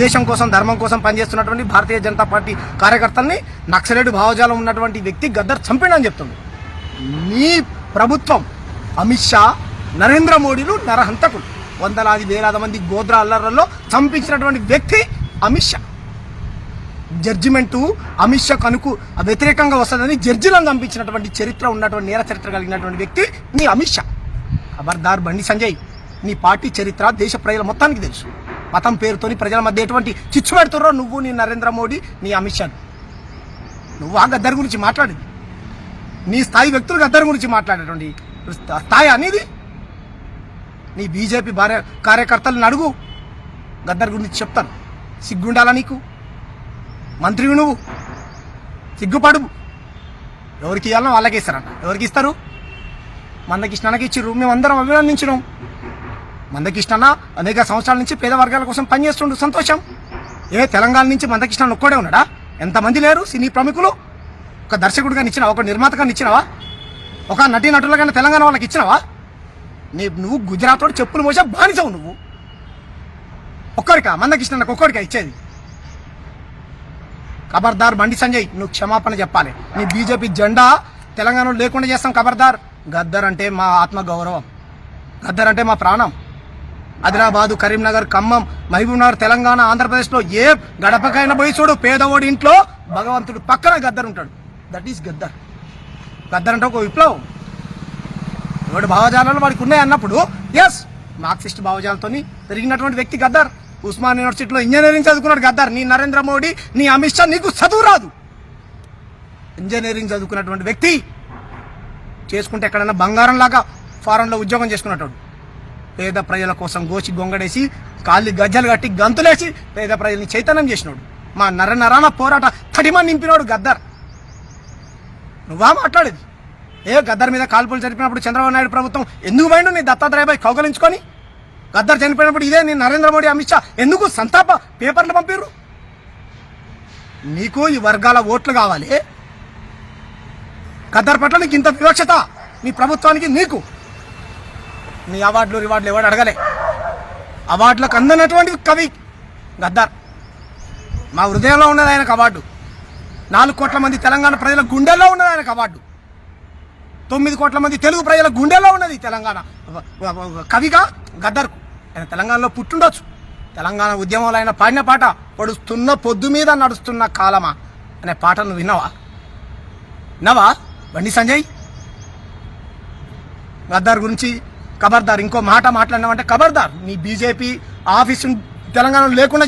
దేశం కోసం ధర్మం కోసం పనిచేస్తున్నటువంటి భారతీయ జనతా పార్టీ కార్యకర్తల్ని నక్సలైట్ భావజాలం ఉన్నటువంటి వ్యక్తి గద్దర్ చంపిడని చెప్తుంది. నీ ప్రభుత్వం అమిత్ షా నరేంద్ర మోడీలు నరహంతకులు, వందలాది వేలాది మంది గోద్రా అల్లర్లలో చంపించినటువంటి వ్యక్తి అమిత్ షా. జడ్జిమెంటు అమిత్ షా కనుకు వ్యతిరేకంగా వస్తుందని జడ్జిలను చంపించినటువంటి చరిత్ర ఉన్నటువంటి నేర చరిత్ర కలిగినటువంటి వ్యక్తి నీ అమిత్ షా. ఖబర్దార్ బండి సంజయ్, నీ పార్టీ చరిత్ర దేశ ప్రజల మొత్తానికి తెలుసు. మతం పేరుతోని ప్రజల మధ్య ఎటువంటి చిచ్చు పెడుతుర్రో నువ్వు, నీ నరేంద్ర మోడీ, నీ అమిత్ షా. నువ్వు ఆ గద్దర్ గురించి మాట్లాడేది, నీ స్థాయి వ్యక్తులు గద్దర్ గురించి మాట్లాడేటువంటి స్థాయి అనేది. నీ బీజేపీ కార్యకర్తలను అడుగు, గద్దర్ గురించి చెప్తాను. సిగ్గుండాలా నీకు? మంత్రివి నువ్వు, సిగ్గుపడు. ఎవరికి ఇవ్వాలన్నా వాళ్ళకి ఇస్తారన్న. ఎవరికి ఇస్తారు? మందకృష్ణకి ఇచ్చిర్రు, మేమందరం అభినందించినాం. మందకృష్ణ అనేక సంవత్సరాల నుంచి పేద వర్గాల కోసం పనిచేస్తుండు, సంతోషం. తెలంగాణ నుంచి మందకృష్ణ ఒక్కడే ఉన్నాడా? ఎంతమంది లేరు సినీ ప్రముఖులు? ఒక దర్శకుడిగా ఇచ్చినావా? ఒక నిర్మాతగా ఇచ్చినావా? ఒక నటీనటులుగా తెలంగాణ వాళ్ళకి ఇచ్చినావా? నువ్వు గుజరాత్ తోటి చెప్పులు మోసా బానిసవు నువ్వు. ఒక్కడికా మందకృష్ణకు ఒక్కడికా ఇచ్చేది? ఖబర్దార్ బండి సంజయ్, నువ్వు క్షమాపణ చెప్పాలి. నీ బీజేపీ జెండా తెలంగాణలో లేకుండా చేస్తాం. ఖబర్దార్. గద్దర్ అంటే మా ఆత్మ గౌరవం, గద్దర్ అంటే మా ప్రాణం. ఆదిలాబాదు, కరీంనగర్, ఖమ్మం, మహబూబ్నగర్, తెలంగాణ, ఆంధ్రప్రదేశ్లో ఏ గడపకైనా పోయి చూడు, పేదవాడి ఇంట్లో భగవంతుడు పక్కన గద్దర్ ఉంటాడు. That is Gaddar. గద్దర్ అంటే ఒక విప్లవం. ఎవడి భావజాలాలు వాడికి ఉన్నాయి అన్నప్పుడు ఎస్, మార్క్సిస్ట్ భావజాలతో పెరిగినటువంటి వ్యక్తి గద్దర్. ఉస్మాన్ యూనివర్సిటీలో ఇంజనీరింగ్ చదువుకున్నాడు గద్దర్. నీ నరేంద్ర మోడీ, నీ అమిత్ షా, నీకు చదువు రాదు. ఇంజనీరింగ్ చదువుకున్నటువంటి వ్యక్తి చేసుకుంటే ఎక్కడైనా బంగారం లాగా ఫారెన్లో ఉద్యోగం చేసుకున్నట్టు. పేద ప్రజల కోసం గోచి గొంగడేసి కాళ్ళు గజ్జలు కట్టి గంతులేసి పేద ప్రజల్ని చైతన్యం చేసినాడు. మా నరనరాన పోరాట తడిమని నింపినాడు గద్దర్. నువ్వా మాట్లాడేది? గద్దర్ మీద కాల్పులు జరిపినప్పుడు చంద్రబాబు నాయుడు ప్రభుత్వం ఎందుకు పోయిండు నీ దత్తాత్రేయపై కౌగలించుకొని? గద్దర్ చనిపోయినప్పుడు ఇదే నీ నరేంద్ర మోడీ, అమిత్ షా ఎందుకు సంతాప పేపర్లు పంపిర్రు? నీకు ఈ వర్గాల ఓట్లు కావాలి. గద్దర్ పట్ల నీకు ఇంత వివక్షత నీ ప్రభుత్వానికి, నీకు నీ అవార్డులు రివార్డులు ఎవడు అడగలే. అవార్డులకు అందనటువంటి కవి గద్దర్. మా హృదయంలో ఉన్నది ఆయనకు అవార్డు. 4 కోట్ల మంది తెలంగాణ ప్రజల గుండెల్లో ఉన్నది ఆయనకు అవార్డు. 9 కోట్ల మంది తెలుగు ప్రజల గుండెల్లో ఉన్నది తెలంగాణ కవిగా గద్దర్కు. ఆయన తెలంగాణలో పుట్టుండొచ్చు. తెలంగాణ ఉద్యమంలో ఆయన పాడిన పాట పొడుస్తున్న పొద్దు మీద నడుస్తున్న కాలమా అనే పాటను విన్నావా బండి సంజయ్? గద్దర్ గురించి ఖబర్దార్. ఇంకో మాట మాట్లాడినావంటే ఖబర్దార్. నీ బీజేపీ ఆఫీసు తెలంగాణలో లేకుండా